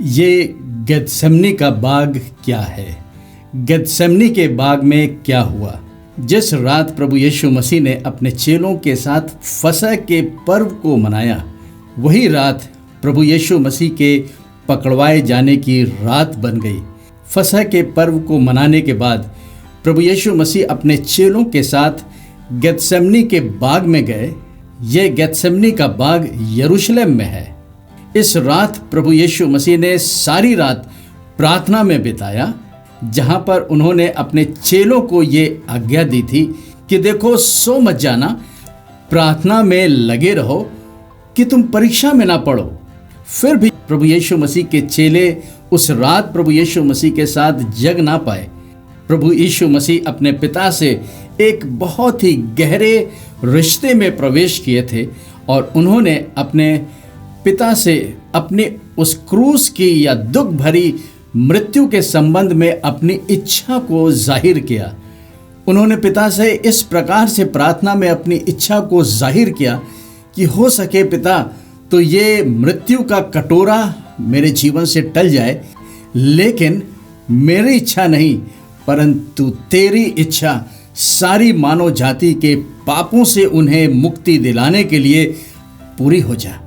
ये गेत्सेमनी का बाग क्या है? गेत्सेमनी के बाग में क्या हुआ? जिस रात प्रभु यीशु मसीह ने अपने चेलों के साथ फसह के पर्व को मनाया, वही रात प्रभु यीशु मसीह के पकड़वाए जाने की रात बन गई। फसह के पर्व को मनाने के बाद प्रभु यीशु मसीह अपने चेलों के साथ गेत्सेमनी के बाग में गए। ये गेत्सेमनी का बाग यरूशलेम में है। इस रात प्रभु यीशु मसीह ने सारी रात प्रार्थना में बिताया, जहां पर उन्होंने अपने चेलों को ये आज्ञा दी थी कि देखो, सो मत जाना, प्रार्थना में लगे रहो कि तुम परीक्षा में ना पड़ो। फिर भी प्रभु यीशु मसीह के चेले उस रात प्रभु यीशु मसीह के साथ जग ना पाए। प्रभु यीशु मसीह अपने पिता से एक बहुत ही गहरे रिश्ते में प्रवेश किए थे और उन्होंने अपने पिता से अपने उस क्रूस की या दुख भरी मृत्यु के संबंध में अपनी इच्छा को जाहिर किया। उन्होंने पिता से इस प्रकार से प्रार्थना में अपनी इच्छा को जाहिर किया कि हो सके पिता, तो ये मृत्यु का कटोरा मेरे जीवन से टल जाए, लेकिन मेरी इच्छा नहीं परंतु तेरी इच्छा सारी मानव जाति के पापों से उन्हें मुक्ति दिलाने के लिए पूरी हो जाए।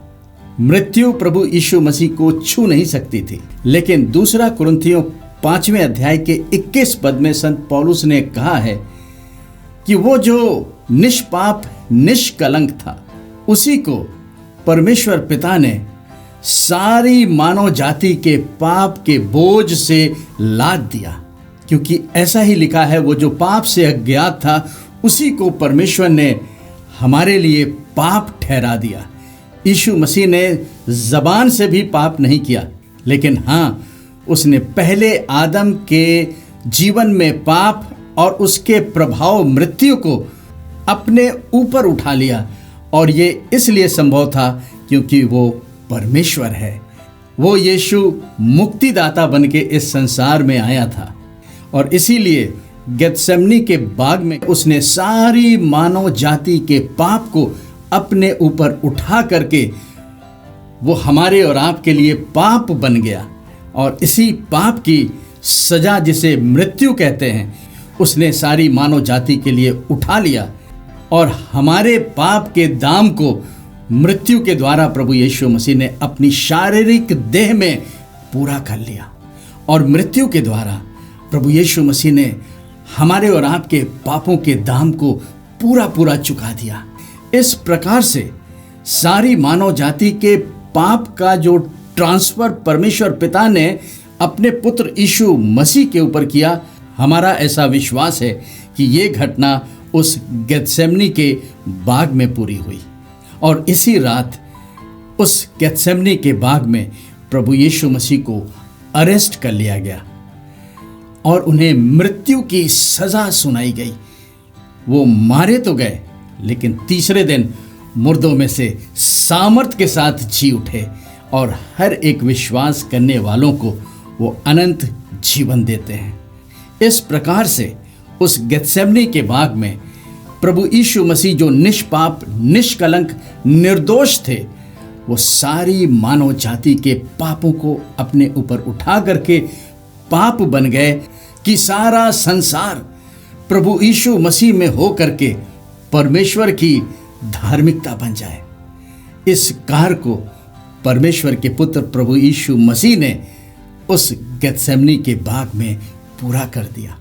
मृत्यु प्रभु यीशु मसीह को छू नहीं सकती थी, लेकिन दूसरा कुरिन्थियों 5वें अध्याय के 21 पद में संत पौलुस ने कहा है कि वो जो निष्पाप निष्कलंक था, उसी को परमेश्वर पिता ने सारी मानव जाति के पाप के बोझ से लाद दिया। क्योंकि ऐसा ही लिखा है, वो जो पाप से अज्ञात था उसी को परमेश्वर ने हमारे लिए पाप ठहरा दिया। यीशु मसीह ने ज़बान से भी पाप नहीं किया, लेकिन हाँ, उसने पहले आदम के जीवन में पाप और उसके प्रभाव मृत्यु को अपने ऊपर उठा लिया। और ये इसलिए संभव था क्योंकि वो परमेश्वर है। वो यीशु मुक्तिदाता बन के इस संसार में आया था और इसीलिए गेत्सेमनी के बाग में उसने सारी मानव जाति के पाप को अपने ऊपर उठा करके वो हमारे और आपके लिए पाप बन गया। और इसी पाप की सजा, जिसे मृत्यु कहते हैं, उसने सारी मानव जाति के लिए उठा लिया और हमारे पाप के दाम को मृत्यु के द्वारा प्रभु यीशु मसीह ने अपनी शारीरिक देह में पूरा कर लिया। और मृत्यु के द्वारा प्रभु यीशु मसीह ने हमारे और आपके पापों के दाम को पूरा चुका दिया। इस प्रकार से सारी मानव जाति के पाप का जो ट्रांसफर परमेश्वर पिता ने अपने पुत्र यीशु मसीह के ऊपर किया, हमारा ऐसा विश्वास है कि ये घटना उस गेत्सेमनी के बाग में पूरी हुई। और इसी रात उस गेत्सेमनी के बाग में प्रभु यीशु मसीह को अरेस्ट कर लिया गया और उन्हें मृत्यु की सजा सुनाई गई। वो मारे तो गए, लेकिन तीसरे दिन मुर्दों में से सामर्थ के साथ जी उठे और हर एक विश्वास करने वालों को वो अनंत जीवन देते हैं। इस प्रकार से उस गेत्सेमनी के बाग में प्रभु यीशु मसीह, जो निष्पाप निष्कलंक निर्दोष थे, वो सारी मानव जाति के पापों को अपने ऊपर उठा करके पाप बन गए कि सारा संसार प्रभु यीशु मसीह में हो करके परमेश्वर की धार्मिकता बन जाए। इस कार्य को परमेश्वर के पुत्र प्रभु यीशु मसीह ने उस गेत्सेमनी के बाग में पूरा कर दिया।